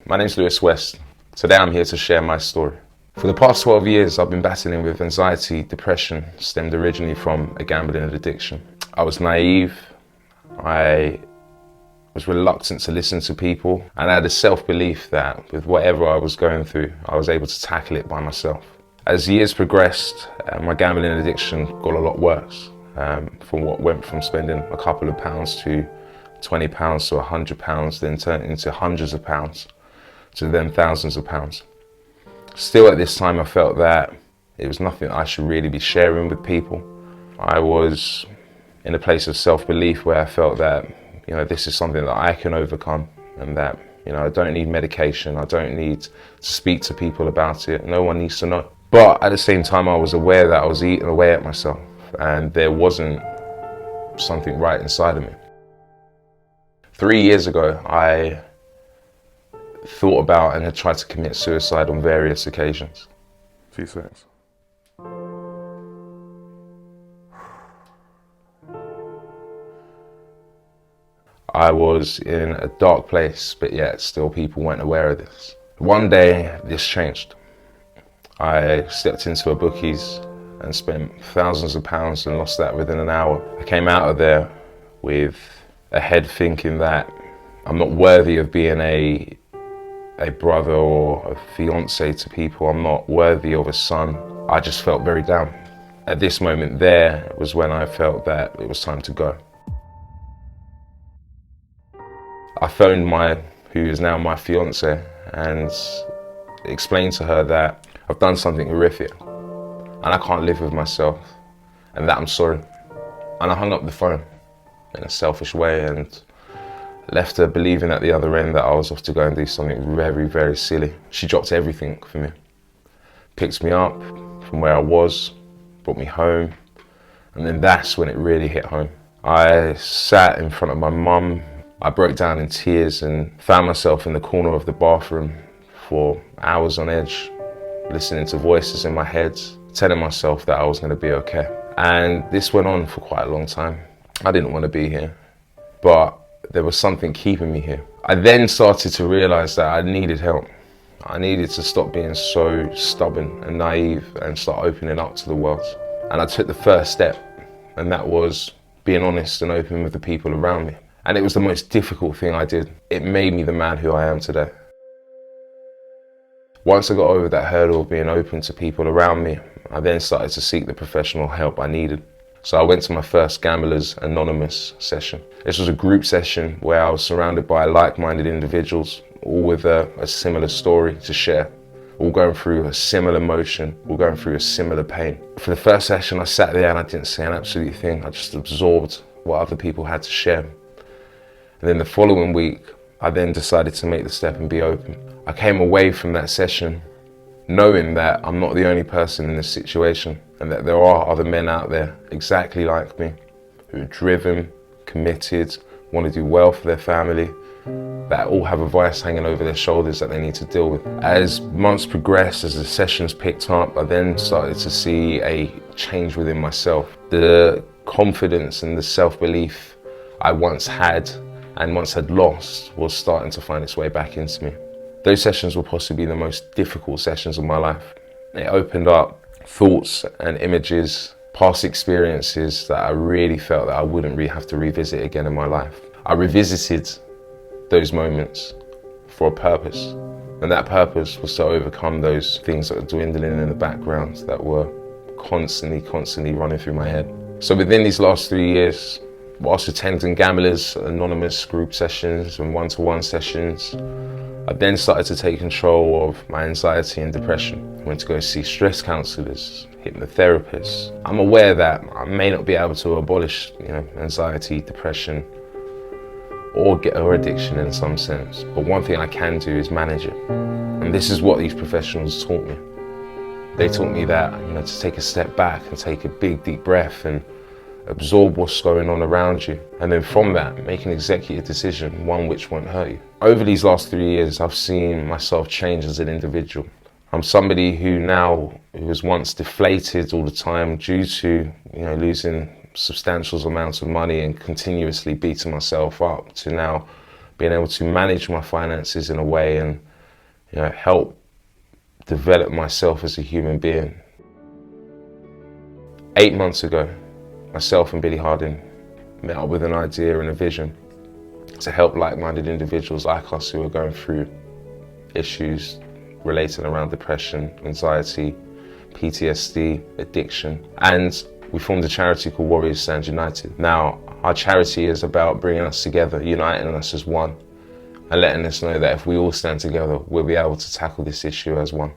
My name's Lewis West. Today I'm here to share my story. For the past 12 years, I've been battling with anxiety, depression, stemmed originally from a gambling addiction. I was naive, I was reluctant to listen to people, and I had a self-belief that with whatever I was going through, I was able to tackle it by myself. As years progressed, my gambling addiction got a lot worse. From what went from spending a couple of pounds to £20 to £100, then turned into hundreds of pounds, to then thousands of pounds. Still at this time I felt that it was nothing I should really be sharing with people. I was in a place of self-belief where I felt that, this is something that I can overcome, and that, I don't need medication, I don't need to speak to people about it, no one needs to know. But at the same time I was aware that I was eating away at myself and there wasn't something right inside of me. 3 years ago, I thought about and had tried to commit suicide on various occasions. Few seconds. I was in a dark place, but yet still people weren't aware of this. One day, this changed. I stepped into a bookies and spent thousands of pounds and lost that within an hour. I came out of there with a head thinking that I'm not worthy of being a brother or a fiance to people. I'm not worthy of a son. I just felt very down. At this moment there was when I felt that it was time to go. I phoned who is now my fiance, and explained to her that I've done something horrific and I can't live with myself, and that I'm sorry. And I hung up the phone in a selfish way and left her believing at the other end that I was off to go and do something very, very silly. She dropped everything for me. Picked me up from where I was, brought me home, and then that's when it really hit home. I sat in front of my mum. I broke down in tears and found myself in the corner of the bathroom for hours on edge, listening to voices in my head, telling myself that I was going to be okay. And this went on for quite a long time. I didn't want to be here, but there was something keeping me here. I then started to realize that I needed help. I needed to stop being so stubborn and naive and start opening up to the world. And I took the first step, and that was being honest and open with the people around me. And it was the most difficult thing I did. It made me the man who I am today. Once I got over that hurdle of being open to people around me, I then started to seek the professional help I needed. So I went to my first Gamblers Anonymous session. This was a group session where I was surrounded by like-minded individuals, all with a similar story to share, all going through a similar emotion, all going through a similar pain. For the first session, I sat there and I didn't say an absolute thing. I just absorbed what other people had to share. And then the following week, I then decided to make the step and be open. I came away from that session knowing that I'm not the only person in this situation, and that there are other men out there exactly like me, who are driven, committed, want to do well for their family, that all have a vice hanging over their shoulders that they need to deal with. As months progressed, as the sessions picked up, I then started to see a change within myself. The confidence and the self-belief I once had and once had lost was starting to find its way back into me. Those sessions were possibly the most difficult sessions of my life. It opened up thoughts and images, past experiences that I really felt that I wouldn't really have to revisit again in my life. I revisited those moments for a purpose, and that purpose was to overcome those things that were dwindling in the background, that were constantly running through my head. So within these last 3 years, whilst attending Gamblers Anonymous group sessions and one-to-one sessions, I then started to take control of my anxiety and depression. I went to go see stress counsellors, hypnotherapists. I'm aware that I may not be able to abolish, anxiety, depression, or addiction in some sense, but one thing I can do is manage it. And this is what these professionals taught me. They taught me that, to take a step back and take a big, deep breath and absorb what's going on around you, and then from that make an executive decision, one which won't hurt you. Over these last 3 years, I've seen myself change as an individual. I'm somebody who was once deflated all the time due to losing substantial amounts of money and continuously beating myself up, to now being able to manage my finances in a way and help develop myself as a human being. 8 months ago, myself and Billy Harding met up with an idea and a vision to help like-minded individuals like us who are going through issues related around depression, anxiety, PTSD, addiction. And we formed a charity called Warriors Stand United. Now, our charity is about bringing us together, uniting us as one, and letting us know that if we all stand together, we'll be able to tackle this issue as one.